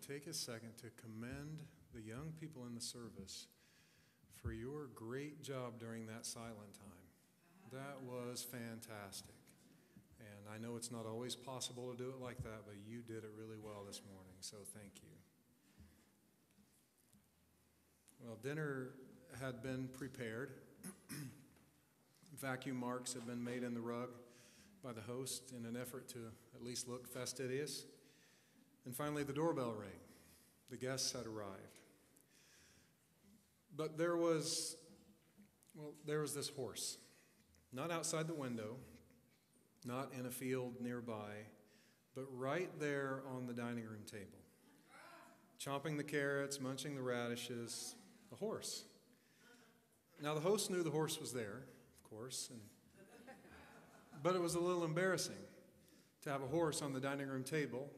take a second to commend the young people in the service for your great job during that silent time. That was fantastic. And I know it's not always possible to do it like that, but you did it really well this morning, so thank you. Well, dinner had been prepared. Vacuum marks had been made in the rug by the host in an effort to at least look fastidious. And finally, the doorbell rang. The guests had arrived. But there was this horse, not outside the window, not in a field nearby, but right there on the dining room table, chomping the carrots, munching the radishes, a horse. Now, the host knew the horse was there, of course, but it was a little embarrassing to have a horse on the dining room table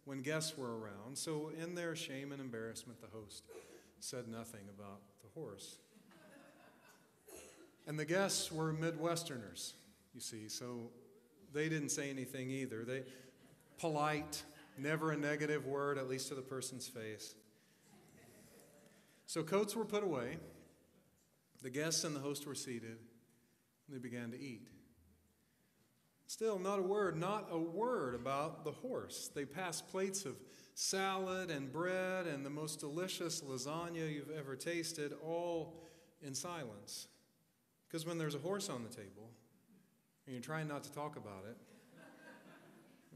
when guests were around. So in their shame and embarrassment, the host said nothing about the horse. And the guests were Midwesterners, you see, so they didn't say anything either. They polite, never a negative word, at least to the person's face. So coats were put away. The guests and the host were seated, and they began to eat. Still, not a word about the horse. They passed plates of salad and bread and the most delicious lasagna you've ever tasted, all in silence. Because when there's a horse on the table, and you're trying not to talk about it,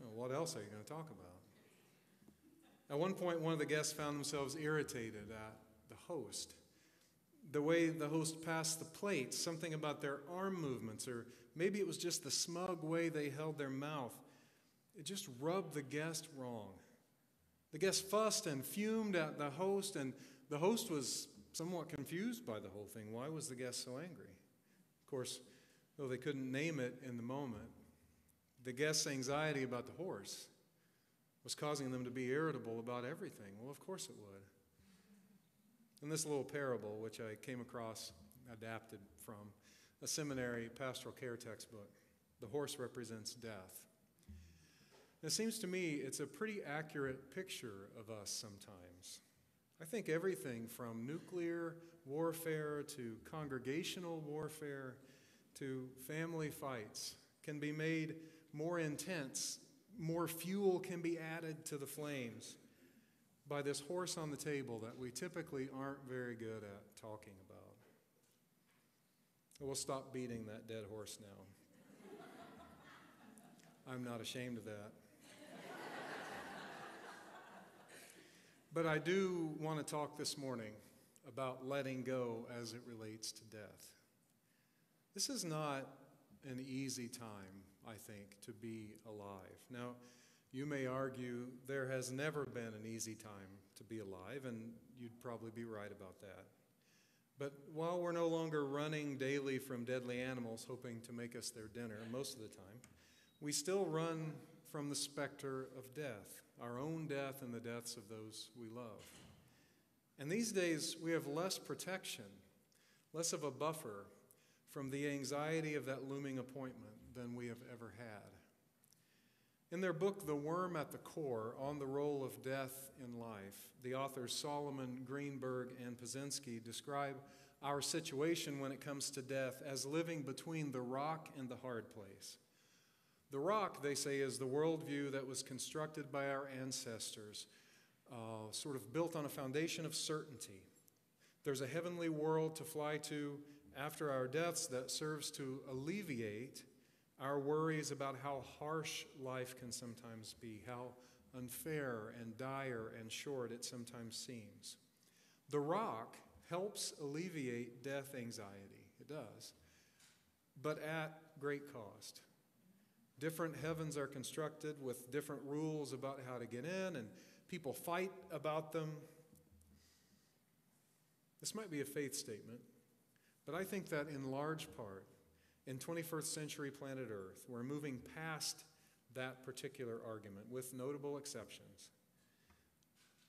well, what else are you going to talk about? At one point, one of the guests found themselves irritated at the host. The way the host passed the plates, something about their arm movements, or maybe it was just the smug way they held their mouth. It just rubbed the guest wrong. The guest fussed and fumed at the host, and the host was somewhat confused by the whole thing. Why was the guest so angry? Of course, though they couldn't name it in the moment, the guest's anxiety about the horse was causing them to be irritable about everything. Well, of course it would. In this little parable, which I came across, adapted from a seminary pastoral care textbook, the horse represents death. And it seems to me it's a pretty accurate picture of us sometimes. I think everything from nuclear warfare to congregational warfare to family fights can be made more intense, more fuel can be added to the flames by this horse on the table that we typically aren't very good at talking about. We'll stop beating that dead horse now. I'm not ashamed of that. But I do want to talk this morning about letting go as it relates to death. This is not an easy time, I think, to be alive. Now, you may argue there has never been an easy time to be alive, and you'd probably be right about that. But while we're no longer running daily from deadly animals hoping to make us their dinner most of the time, we still run from the specter of death, our own death and the deaths of those we love. And these days, we have less protection, less of a buffer from the anxiety of that looming appointment than we have ever had. In their book, The Worm at the Core, on the role of death in life, the authors Solomon, Greenberg, and Pazinski describe our situation when it comes to death as living between the rock and the hard place. The rock, they say, is the worldview that was constructed by our ancestors, sort of built on a foundation of certainty. There's a heavenly world to fly to after our deaths that serves to alleviate our worries about how harsh life can sometimes be, how unfair and dire and short it sometimes seems. The rock helps alleviate death anxiety. It does. But at great cost. Different heavens are constructed with different rules about how to get in, and people fight about them. This might be a faith statement, but I think that in large part, in 21st century planet Earth, we're moving past that particular argument with notable exceptions.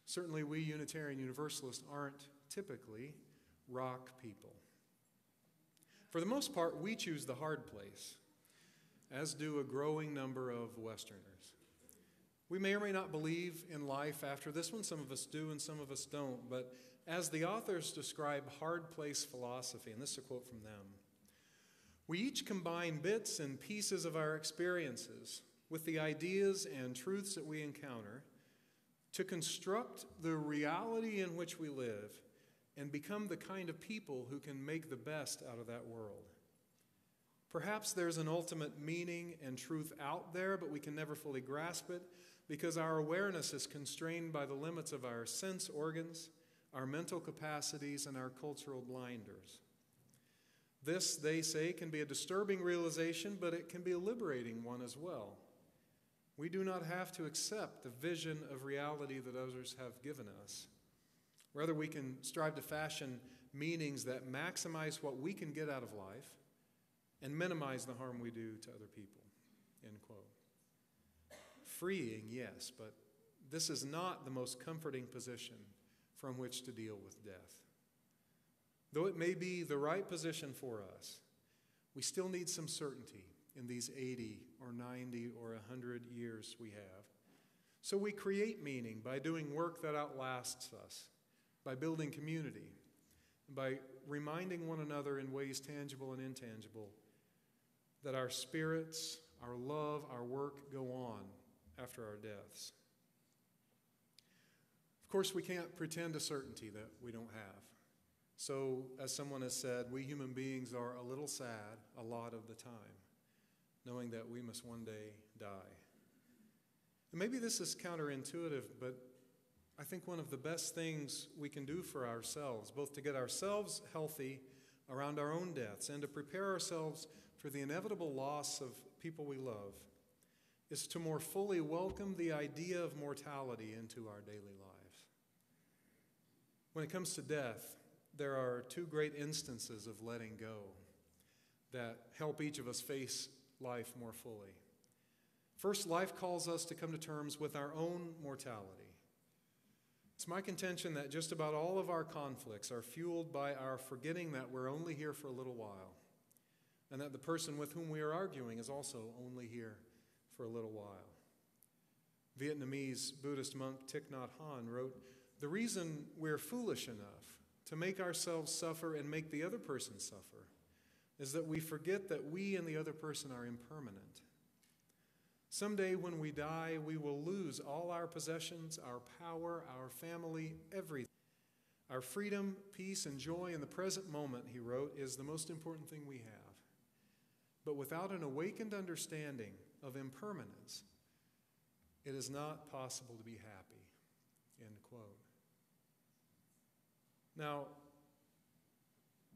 Certainly we Unitarian Universalists aren't typically rock people. For the most part, we choose the hard place, as do a growing number of Westerners. We may or may not believe in life after this one. Some of us do and some of us don't. But as the authors describe hard place philosophy, and this is a quote from them, we each combine bits and pieces of our experiences with the ideas and truths that we encounter to construct the reality in which we live and become the kind of people who can make the best out of that world. Perhaps there's an ultimate meaning and truth out there, but we can never fully grasp it because our awareness is constrained by the limits of our sense organs, our mental capacities, and our cultural blinders. This, they say, can be a disturbing realization, but it can be a liberating one as well. We do not have to accept the vision of reality that others have given us. Rather, we can strive to fashion meanings that maximize what we can get out of life and minimize the harm we do to other people, end quote. Freeing, yes, but this is not the most comforting position from which to deal with death. Though it may be the right position for us, we still need some certainty in these 80 or 90 or 100 years we have. So we create meaning by doing work that outlasts us, by building community, by reminding one another in ways tangible and intangible that our spirits, our love, our work go on after our deaths. Of course, we can't pretend a certainty that we don't have. So, as someone has said, we human beings are a little sad a lot of the time, knowing that we must one day die. And maybe this is counterintuitive, but I think one of the best things we can do for ourselves, both to get ourselves healthy around our own deaths and to prepare ourselves for the inevitable loss of people we love, is to more fully welcome the idea of mortality into our daily lives. When it comes to death, there are two great instances of letting go that help each of us face life more fully. First, life calls us to come to terms with our own mortality. It's my contention that just about all of our conflicts are fueled by our forgetting that we're only here for a little while, and that the person with whom we are arguing is also only here for a little while. Vietnamese Buddhist monk Thich Nhat Hanh wrote, "The reason we're foolish enough to make ourselves suffer and make the other person suffer is that we forget that we and the other person are impermanent. Someday when we die, we will lose all our possessions, our power, our family, everything. Our freedom, peace, and joy in the present moment," he wrote, "is the most important thing we have. But without an awakened understanding of impermanence, it is not possible to be happy," end quote. Now,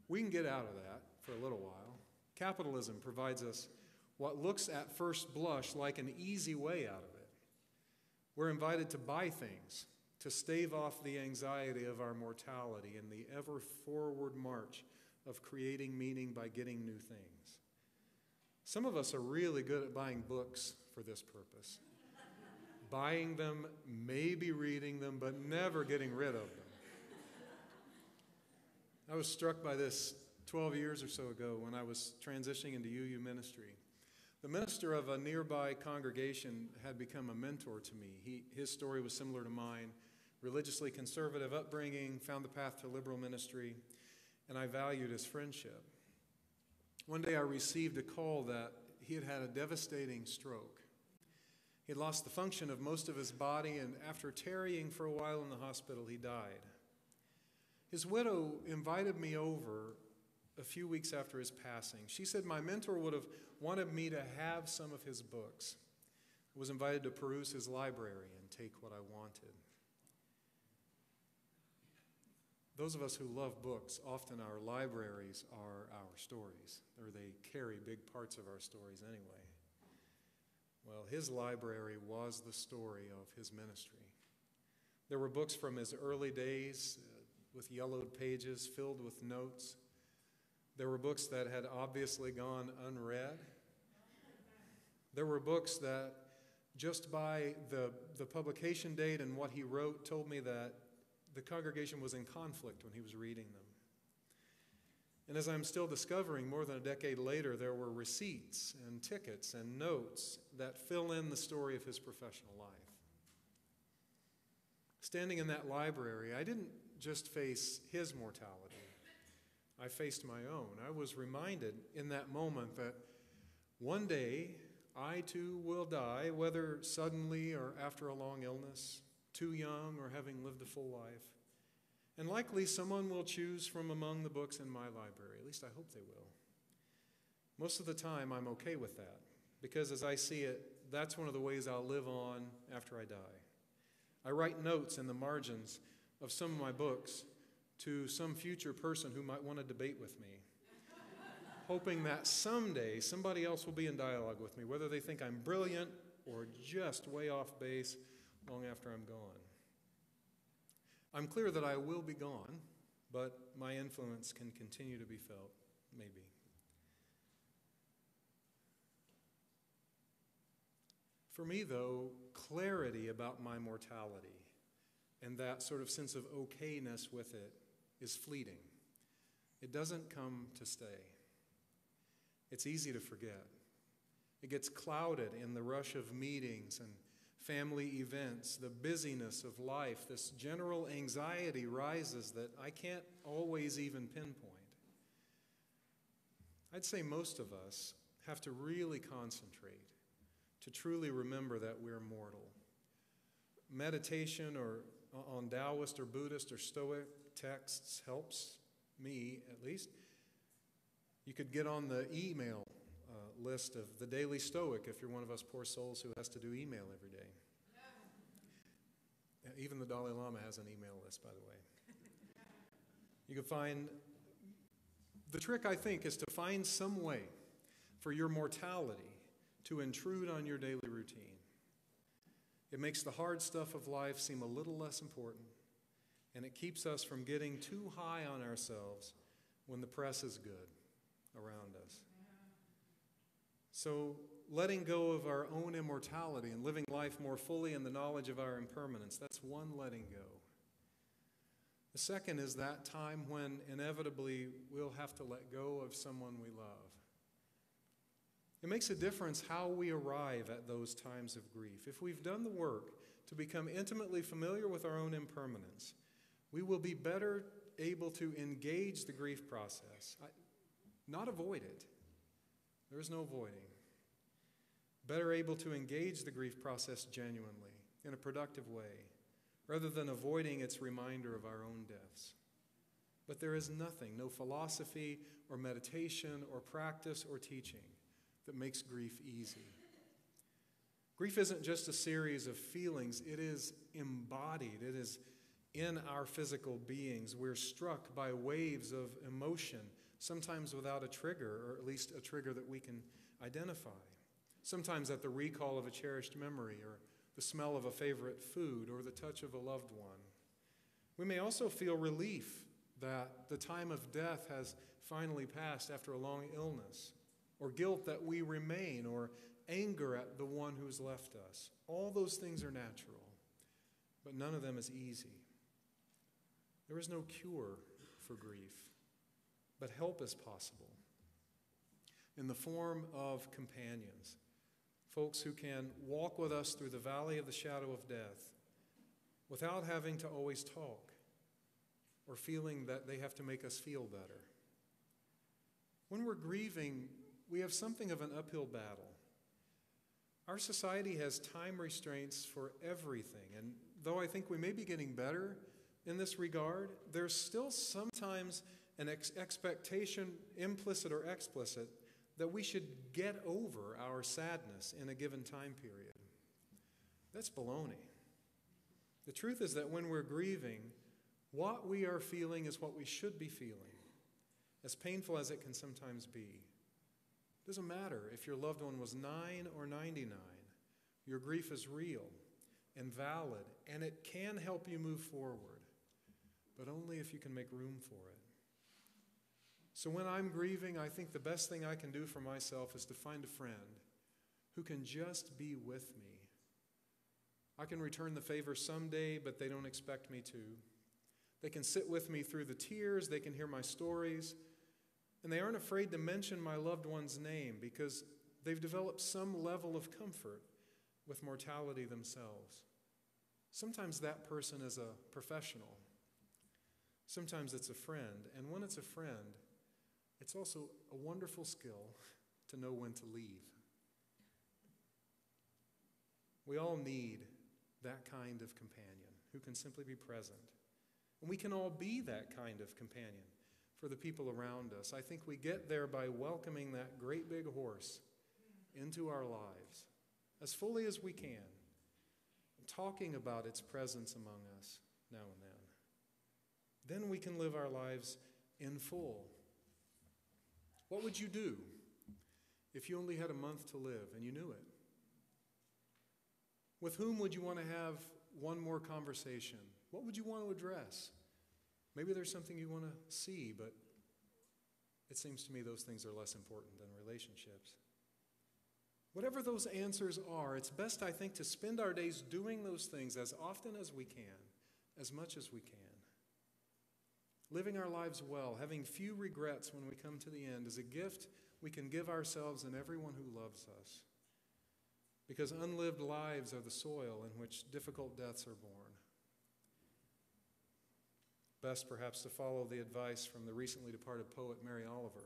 we can get out of that for a little while. Capitalism provides us what looks at first blush like an easy way out of it. We're invited to buy things to stave off the anxiety of our mortality in the ever-forward march of creating meaning by getting new things. Some of us are really good at buying books for this purpose. Buying them, maybe reading them, but never getting rid of them. I was struck by this 12 years or so ago when I was transitioning into UU ministry. The minister of a nearby congregation had become a mentor to me. His story was similar to mine. Religiously conservative upbringing, found the path to liberal ministry, and I valued his friendship. One day I received a call that he had had a devastating stroke. He had lost the function of most of his body, and after tarrying for a while in the hospital, he died. His widow invited me over a few weeks after his passing. She said my mentor would have wanted me to have some of his books. I was invited to peruse his library and take what I wanted. Those of us who love books, often our libraries are our stories, or they carry big parts of our stories anyway. Well, his library was the story of his ministry. There were books from his early days with yellowed pages filled with notes. There were books that had obviously gone unread. There were books that just by the publication date and what he wrote told me that the congregation was in conflict when he was reading them. And as I'm still discovering, more than a decade later, there were receipts and tickets and notes that fill in the story of his professional life. Standing in that library, I didn't just face his mortality. I faced my own. I was reminded in that moment that one day I too will die, whether suddenly or after a long illness, too young or having lived a full life. And likely someone will choose from among the books in my library. At least I hope they will. Most of the time I'm okay with that, because as I see it, that's one of the ways I'll live on after I die. I write notes in the margins of some of my books to some future person who might want to debate with me, hoping that someday somebody else will be in dialogue with me, whether they think I'm brilliant or just way off base long after I'm gone. I'm clear that I will be gone, but my influence can continue to be felt, maybe. For me, though, clarity about my mortality and that sort of sense of okayness with it is fleeting. It doesn't come to stay. It's easy to forget. It gets clouded in the rush of meetings and family events, the busyness of life. This general anxiety rises that I can't always even pinpoint. I'd say most of us have to really concentrate to truly remember that we're mortal. Meditation or on Taoist or Buddhist or Stoic texts helps me, at least. You could get on the email list of the Daily Stoic if you're one of us poor souls who has to do email every day. Even the Dalai Lama has an email list, by the way. You can find, the trick, I think, is to find some way for your mortality to intrude on your daily routine. It makes the hard stuff of life seem a little less important, and it keeps us from getting too high on ourselves when the press is good around us. So letting go of our own immortality and living life more fully in the knowledge of our impermanence, that's one letting go. The second is that time when inevitably we'll have to let go of someone we love. It makes a difference how we arrive at those times of grief. If we've done the work to become intimately familiar with our own impermanence, we will be better able to engage the grief process, not avoid it. There is no avoiding. Better able to engage the grief process genuinely, in a productive way, rather than avoiding its reminder of our own deaths. But there is nothing, no philosophy or meditation or practice or teaching that makes grief easy. Grief isn't just a series of feelings, it is embodied, it is in our physical beings. We're struck by waves of emotion, sometimes without a trigger, or at least a trigger that we can identify. Sometimes at the recall of a cherished memory, or the smell of a favorite food, or the touch of a loved one. We may also feel relief that the time of death has finally passed after a long illness, or guilt that we remain, or anger at the one who's left us. All those things are natural, but none of them is easy. There is no cure for grief, but help is possible in the form of companions, folks who can walk with us through the valley of the shadow of death without having to always talk or feeling that they have to make us feel better. When we're grieving, we have something of an uphill battle. Our society has time restraints for everything, and though I think we may be getting better in this regard, there's still sometimes an expectation, implicit or explicit, that we should get over our sadness in a given time period. That's baloney. The truth is that when we're grieving, what we are feeling is what we should be feeling, as painful as it can sometimes be. It doesn't matter if your loved one was 9 or 99. Your grief is real and valid, and it can help you move forward, but only if you can make room for it. So when I'm grieving, I think the best thing I can do for myself is to find a friend who can just be with me. I can return the favor someday, but they don't expect me to. They can sit with me through the tears, they can hear my stories, and they aren't afraid to mention my loved one's name because they've developed some level of comfort with mortality themselves. Sometimes that person is a professional. Sometimes it's a friend. And when it's a friend, it's also a wonderful skill to know when to leave. We all need that kind of companion who can simply be present. And we can all be that kind of companion for the people around us. I think we get there by welcoming that great big horse into our lives as fully as we can, talking about its presence among us now and then. Then we can live our lives in full. What would you do if you only had a month to live and you knew it? With whom would you want to have one more conversation? What would you want to address? Maybe there's something you want to see, but it seems to me those things are less important than relationships. Whatever those answers are, it's best, I think, to spend our days doing those things as often as we can, as much as we can. Living our lives well, having few regrets when we come to the end, is a gift we can give ourselves and everyone who loves us. Because unlived lives are the soil in which difficult deaths are born. Best, perhaps, to follow the advice from the recently departed poet Mary Oliver.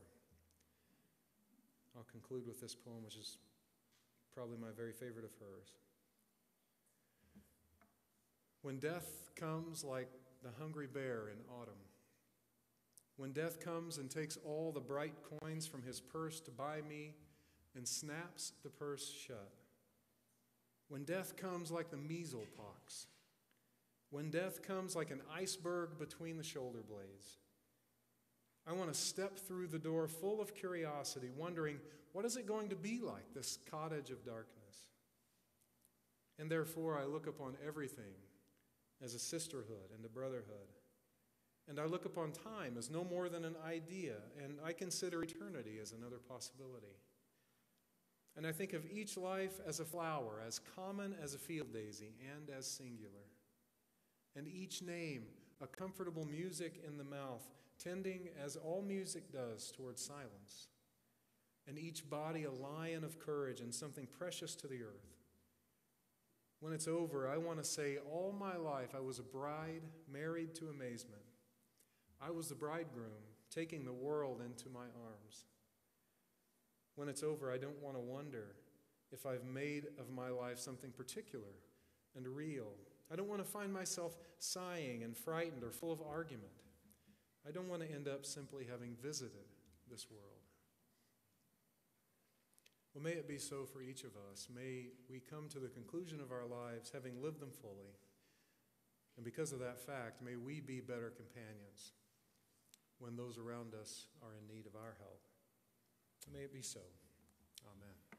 I'll conclude with this poem, which is probably my very favorite of hers. When death comes like the hungry bear in autumn, when death comes and takes all the bright coins from his purse to buy me and snaps the purse shut, when death comes like the measles pox, when death comes like an iceberg between the shoulder blades, I want to step through the door full of curiosity, wondering, what is it going to be like, this cottage of darkness? And therefore I look upon everything as a sisterhood and a brotherhood. And I look upon time as no more than an idea, and I consider eternity as another possibility. And I think of each life as a flower, as common as a field daisy, and as singular. And each name a comfortable music in the mouth, tending as all music does towards silence. And each body a lion of courage and something precious to the earth. When it's over, I want to say, all my life I was a bride married to amazement. I was the bridegroom taking the world into my arms. When it's over, I don't want to wonder if I've made of my life something particular and real. I don't want to find myself sighing and frightened or full of argument. I don't want to end up simply having visited this world. Well, may it be so for each of us. May we come to the conclusion of our lives having lived them fully. And because of that fact, may we be better companions when those around us are in need of our help. May it be so. Amen.